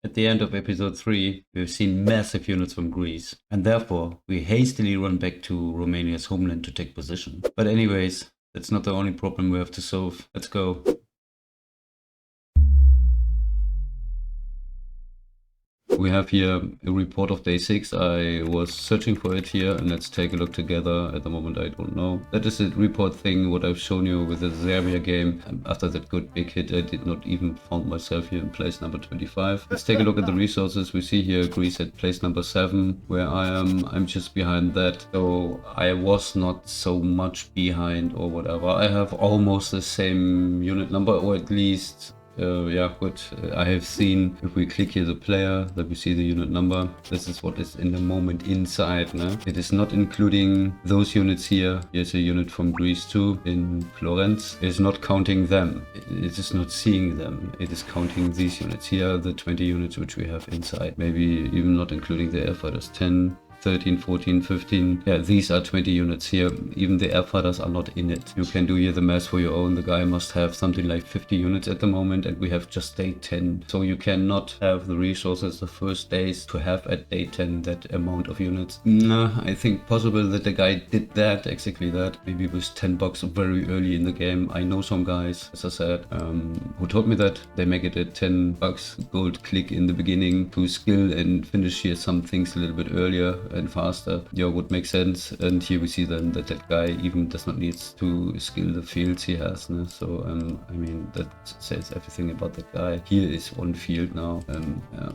At the end of episode 3, we've seen massive units from Greece, and therefore we hastily run back to Romania's homeland to take position. But anyways, that's not the only problem we have to solve. Let's go. We have here a report of day 6. I was searching for it here, and let's take a look together. At the moment I don't know. That is the report thing, what I've shown you with the Serbia game. And after that good big hit, I did not even found myself here in place number 25. Let's take a look at the resources. We see here Greece at place number 7, where I am. I'm just behind that. So I was not so much behind or whatever. I have almost the same unit number, or at least yeah, good. I have seen, if we click here the player, that we see the unit number. This is what is in the moment inside. No? It is not including those units here. Here's a unit from Greece too, in Florence. It is not counting them. It is not seeing them. It is counting these units. Here are the 20 units which we have inside. Maybe even not including the air fighters. 10, 13, 14, 15. Yeah, these are 20 units here. Even the air fighters are not in it. You can do here the math for your own. The guy must have something like 50 units at the moment, and we have just day 10. So you cannot have the resources the first days to have at day 10 that amount of units. No, I think possible that the guy did that, exactly that. Maybe with 10 bucks very early in the game. I know some guys, as I said, who told me that they make it at 10 bucks gold click in the beginning to skill and finish here some things a little bit earlier and faster. Yeah, would make sense. And here we see then that that guy even does not need to skill the fields he has. No? So I mean, that says everything about that guy. Here is one field now,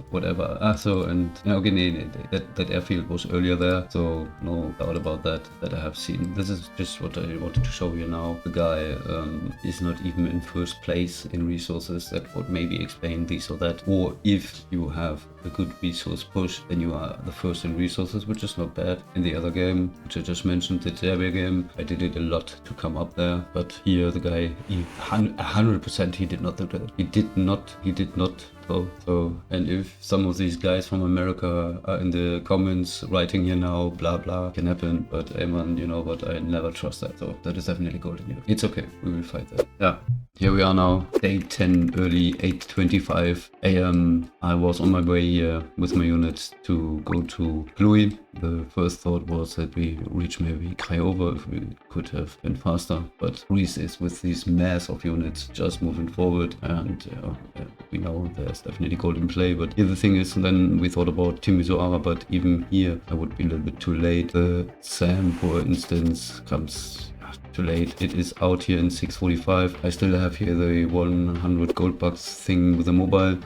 whatever. So and okay, that airfield was earlier there, so no doubt about that I have seen. This is just what I wanted to show you now. The guy is not even in first place in resources. That would maybe explain this or that. Or if you have a good resource push, then you are the first in resources, which is not bad. In the other game, which I just mentioned, the Serbia game, I did it a lot to come up there. But here the guy, 100% he did not do that. He did not. So, and if some of these guys from America are in the comments writing here now, blah blah, can happen, but hey man, you know what, I never trust that. So that is definitely golden here. It's okay, we will fight that. Yeah, here we are now, day 10, early 8:25 a.m. I was on my way here with my units to go to Cluj. The first thought was that we reach maybe Craiova if we could have been faster, but Greece is with these mass of units just moving forward, and we know there's definitely gold in play. But here the thing is, then we thought about Timisoara, but even here I would be a little bit too late. The SAM, for instance, comes too late. It is out here in 6:45. I still have here the 100 gold bucks thing with the mobile.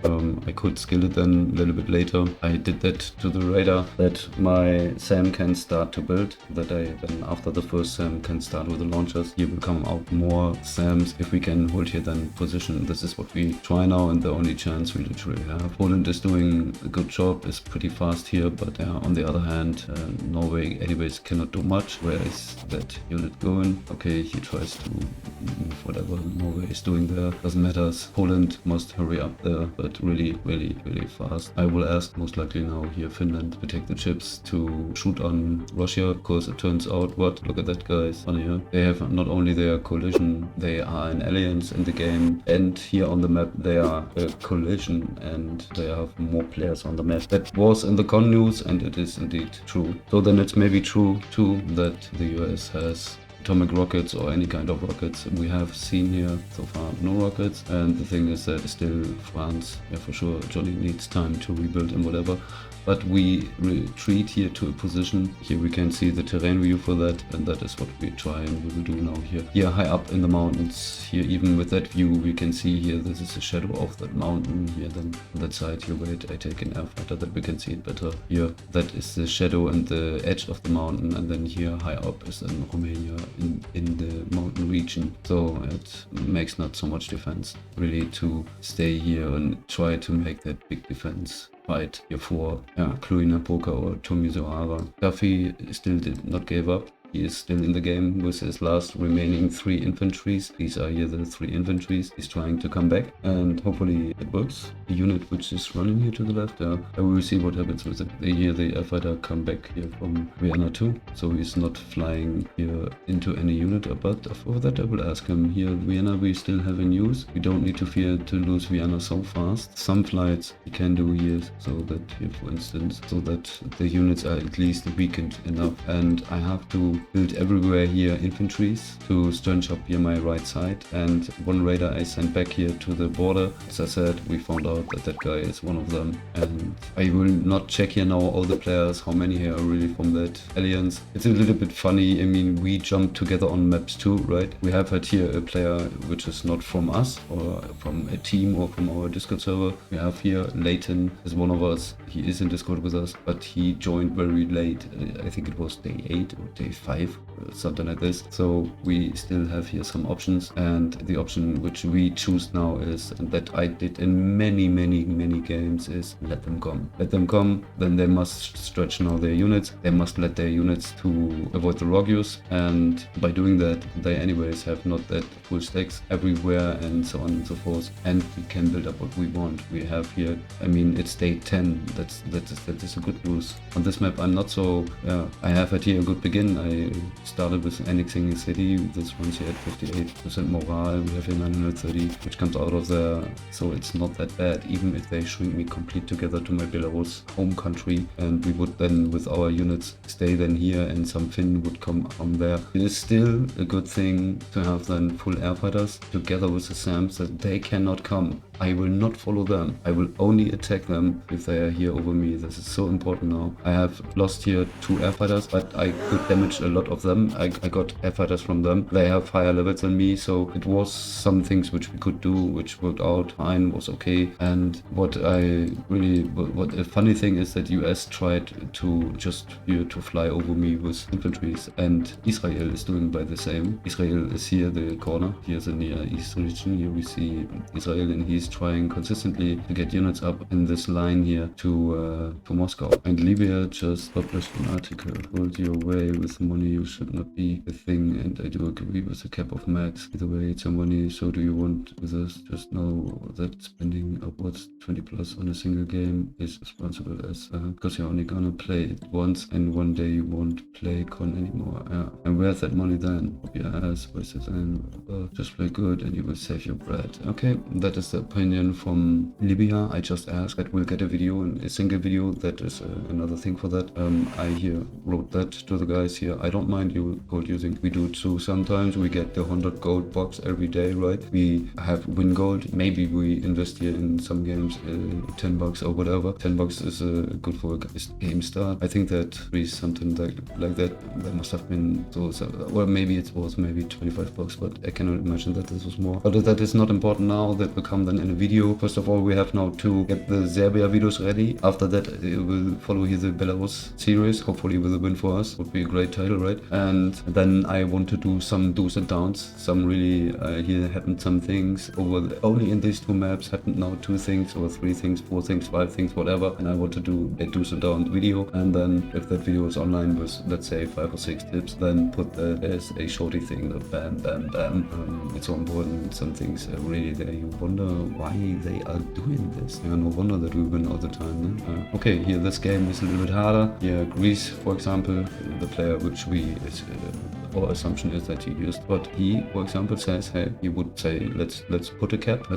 I could skill it then a little bit later. I did that to the radar that my SAM can start to build, that I then after the first SAM can start with the launchers. Here will come out more SAMs if we can hold here then position. This is what we try now, and the only chance we literally have. Poland is doing a good job, is pretty fast here, but on the other hand, Norway anyways cannot do much. Where is that unit going? Okay, he tries to move whatever Norway is doing there. Doesn't matter. Poland must hurry up there, but really fast. I will ask most likely now here Finland to take the chips to shoot on Russia, because it turns out what? Look at that, guys. On here. They have not only their coalition, they are an alliance in the game, and here on the map they are a coalition, and they have more players on the map. That was in the con news, and it is indeed true. So then it's maybe true too that the US has atomic rockets or any kind of rockets. We have seen here so far no rockets, and the thing is that still France, yeah, for sure Johnny needs time to rebuild and whatever, but we retreat here to a position. Here we can see the terrain view for that, and that is what we try and we will do now here. Here high up in the mountains, here even with that view we can see here this is a shadow of that mountain. Here then on that side here, wait, I take an air fighter that we can see it better. Here that is the shadow and the edge of the mountain, and then here high up is then Romania in the mountain region. So it makes not so much defense really to stay here and try to make that big defense fight here for Cluj-Napoca or Timisoara. Duffy still did not give up. he is still in the game with his last remaining 3 infantries. These are here the 3 infantries. He's trying to come back, and hopefully it works. The unit which is running here to the left, we will see what happens with it. Here the air fighter come back here from Vienna too, so he's not flying here into any unit, but for that I will ask him. Here Vienna we still have in use. We don't need to fear to lose Vienna so fast. Some flights we can do here, so that here for instance, so that the units are at least weakened enough. And I have to build everywhere here infantries to stern shop here my right side, and one raider I sent back here to the border. As I said, we found out that that guy is one of them, and I will not check here now all the players, how many here are really from that alliance. It's a little bit funny. I mean, we jumped together on maps too, right? We have had here a player which is not from us or from a team or from our Discord server. We have here Leighton as one of us. He is in Discord with us, but he joined very late. I think it was day 8 or day 5, something like this. So we still have here some options, and the option which we choose now is, and that I did in many games, is let them come. Let them come, then they must stretch now their units. They must let their units to avoid the Rogius, and by doing that, they anyways have not that full stacks everywhere and so on and so forth, and we can build up what we want. We have here, I mean, it's day 10. That is a good news. On this map, I'm not so, I have had here a good begin. I started with annexing a city. This one's here at 58% morale. We have here 930, which comes out of there, so it's not that bad, even if they shrink me complete together to my Belarus home country, and we would then with our units stay then here, and some Finn would come from there. It is still a good thing to have then full air fighters together with the SAMs, that they cannot come. I will not follow them. I will only attack them if they are here over me. This is so important now. I have lost here 2 air fighters, but I could damage a lot of them. I got air fighters from them. They have higher levels than me, so it was some things which we could do, which worked out fine, was okay. And what a funny thing is that US tried to just here to fly over me with infantries, and Israel is doing by the same. Israel is here, the corner. Here's the Near East region. Here we see Israel, and he's trying consistently to get units up in this line here to Moscow. And Libya just published an article, hold your way with money, you should not be a thing, and I do agree with the cap of max. Either way, it's your money, so do you want with us? Just know that spending upwards 20 plus on a single game is responsible as because you're only gonna play it once, and one day you won't play con anymore. And where's that money then? Your ass wasted, and just play good and you will save your bread. Okay, that is the opinion from Libya. I just asked that we'll get a video, and a single video. That is another thing for that. I here wrote that to the guys here. I don't mind you gold using. We do too. Sometimes we get the 100 gold box every day, right? We have win gold. Maybe we invest here in some games 10 bucks or whatever. 10 bucks is good for a game start. I think that is something like that. That must have been so, well, maybe it was maybe 25 bucks, but I cannot imagine that this was more. But that is not important now. That will come then in a video. First of all, we have now to get the Serbia videos ready. After that, it will follow here the Belarus series, hopefully with a win for us. Would be a great title, right? And then I want to do some do's and don'ts. Some really, here happened some things only in these 2 maps happened now 2 things or 3 things, 4 things, 5 things, whatever. And I want to do a do's and don'ts video. And then if that video is online with, let's say, 5 or 6 tips, then put that as a shorty thing, the bam, bam, bam. It's so important. Some things really there you wonder why they are doing this. Yeah, no wonder that we win all the time. Okay, here this game is a little bit harder. Here Greece, for example, the player which our assumption is that he used, but he, for example, says, hey, he would say, let's put a cap.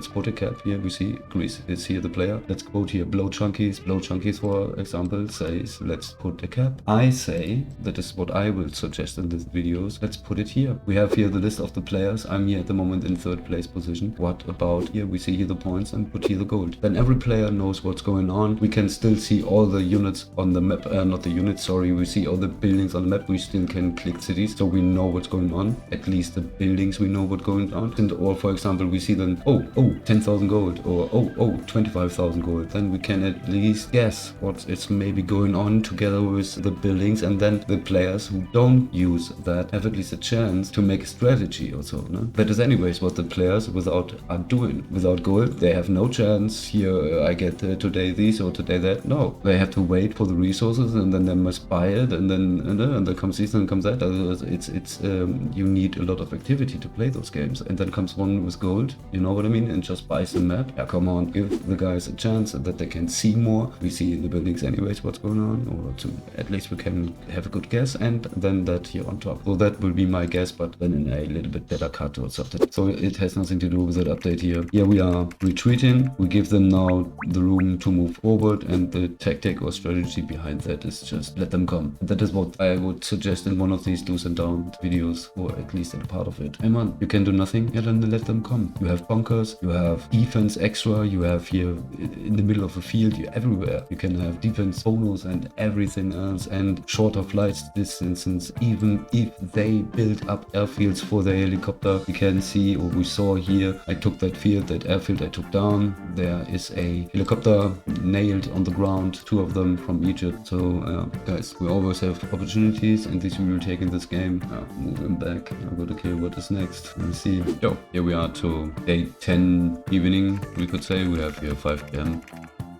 Here we see Greece is here the player. Let's quote here Blow Chunkies, for example, says, let's put a cap. I say, that is what I will suggest in these videos, let's put it here. We have here the list of the players. I'm here at the moment in 3rd place position. What about here? We see here the points and put here the gold. Then every player knows what's going on. We can still see all the units on the map, not the units, sorry. We see all the buildings on the map. We still can click cities, so we know what's going on. At least the buildings we know what's going on. And or for example, we see then, 10,000 gold, or 25,000 gold. Then we can at least guess what is maybe going on together with the buildings, and then the players who don't use that have at least a chance to make a strategy or so. No? That is anyways what the players without are doing. Without gold, they have no chance. Here I get today this or today that. No, they have to wait for the resources, and then they must buy it, and then comes this and comes that. It's you need a lot of activity to play those games, and then comes one with gold. You know what I mean? And just buys the map. Yeah, come on, give the guys a chance that they can see more. We see in the buildings anyways what's going on, or at least we can have a good guess, and then that here on top. So that will be my guess, but then in a little bit better cut or something. So it has nothing to do with that update here. Here we are retreating. We give them now the room to move forward, and the tactic or strategy behind that is just let them come. That is what I would suggest in one of these do's and don'ts videos, or at least in part of it. Hey man, you can do nothing, yeah, then let them come. You have bunkers, you have defense extra, you have here in the middle of a field, you're everywhere. You can have defense bonus and everything else, and shorter flights distances. Even if they build up airfields for the helicopter, we can see, or we saw here, I took that field, that airfield I took down. There is a helicopter nailed on the ground, 2 of them from Egypt. So guys, we always have opportunities, and this we will take in this game. Move him back. I'm going to kill what is next. Let me see. Yo, here we are to day 10 evening, we could say. We have here 5 p.m.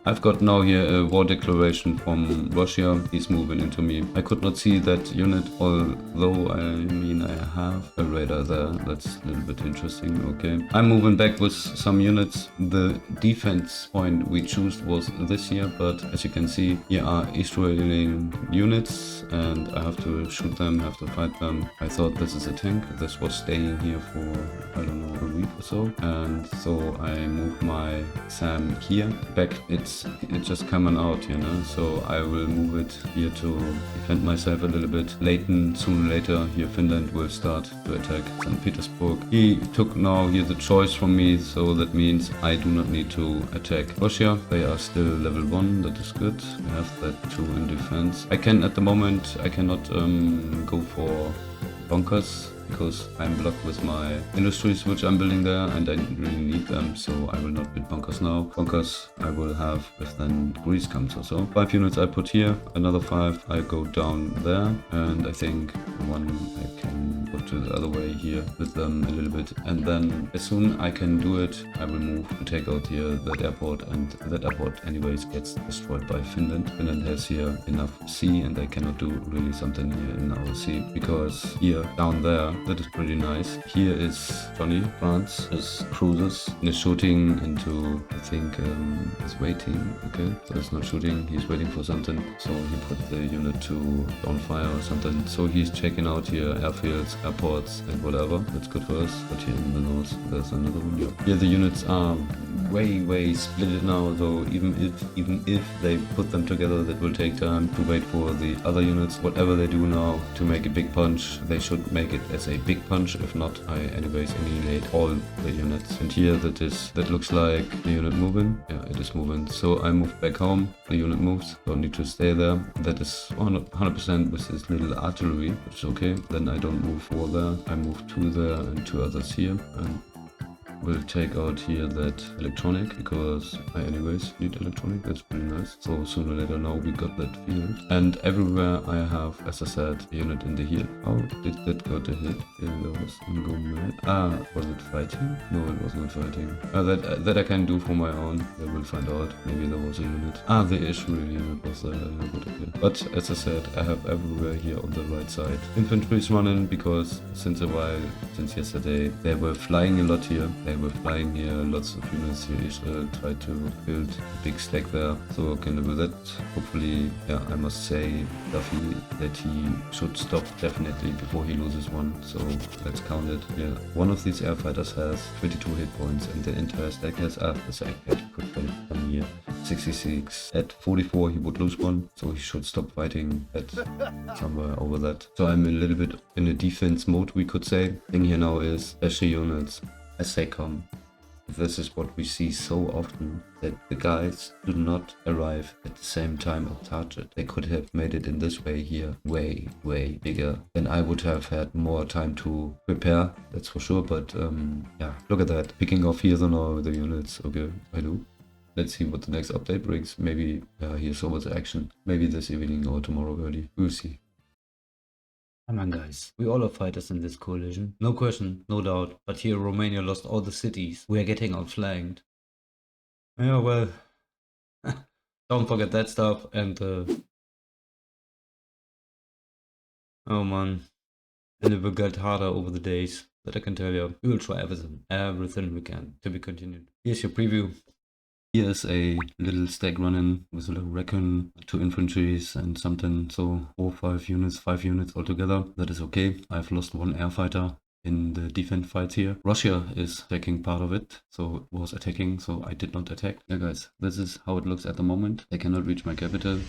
I've got now here a war declaration from Russia. He's moving into me. I could not see that unit, although I mean I have a radar there. That's a little bit interesting. Okay. I'm moving back with some units. The defense point we chose was this here, but as you can see, here are Israeli units, and I have to shoot them, have to fight them. I thought this is a tank. This was staying here for, I don't know, a week or so. And so I moved my SAM here. Back, it's just coming out, you know, so I will move it here to defend myself a little bit. Sooner or later, here Finland will start to attack St. Petersburg. He took now here the choice from me, so that means I do not need to attack Russia. They are still level 1, that is good. I have that 2 in defense. I cannot go for bunkers, because I'm blocked with my industries which I'm building there, and I really need them, so I will not build bunkers now. Bunkers I will have if then Greece comes or so. 5 units I put here, another 5 I go down there, and I think 1 I can go to the other way here with them a little bit, and then as soon I can do it, I will move to take out here that airport, and that airport anyways gets destroyed by Finland. Finland has here enough sea, and they cannot do really something here in our sea, because here down there, that is pretty nice. Here is Johnny, France, his cruisers, and is shooting into, I think, he's waiting, okay, so it's not shooting, he's waiting for something, so he put the unit to on fire or something, so he's checking out here airfields, airports, and whatever. That's good for us. But here in the north, there's another one. Yeah. Here the units are way split now, though even if they put them together, that will take time to wait for the other units. Whatever they do now to make a big punch, they should make it as a big punch. If not, I anyways annihilate all the units. And here that looks like the unit moving. Yeah, it is moving. So I move back home. The unit moves. Don't need to stay there. That is 100% with this little artillery, which is okay. Then I don't move for there. I move 2 there and 2 others here. And we'll take out here that electronic, because I anyways need electronic. That's pretty nice. So sooner or later now we got that field. And everywhere I have, as I said, a unit in the hill. How did that go to hit? Yeah, there was go mad. Was it fighting? No, it was not fighting. That I can do for my own. I will find out. Maybe there was a unit. The Israeli unit was there. But as I said, I have everywhere here on the right side. Infantry is running, because since yesterday, they were flying a lot here. They were flying here, lots of units here. Israel tried to build a big stack there, so I can live with that. Hopefully, yeah, I must say, Duffy, that he should stop definitely before he loses one. So let's count it. Yeah, one of these airfighters has 22 hit points, and the entire stack has the stack could come here 66. At 44, he would lose one, so he should stop fighting at somewhere over that. So I'm a little bit in a defense mode, we could say. Thing here now is special units. As they come, This is what we see so often, that the guys do not arrive at the same time of target. They could have made it in this way here way bigger. Then I would have had more time to prepare, that's for sure. But yeah, look at that. Picking off here now the units. Okay, I do. Let's see what the next update brings. Maybe here's so much action. Maybe this evening or tomorrow early. We'll see. Come on, guys. We all are fighters in this coalition. No question, no doubt. But here Romania lost all the cities. We are getting outflanked. Yeah, well, don't forget that stuff. And oh man, and it will get harder over the days. That I can tell you. We will try everything we can. To be continued. Here's your preview. Here's a little stack running with a little recon, 2 infantries and something, so 5 units altogether. That is okay. I've lost 1 air fighter in the defense fights here. Russia is taking part of it, so it was attacking, so I did not attack. Yeah guys, this is how it looks at the moment. I cannot reach my capital.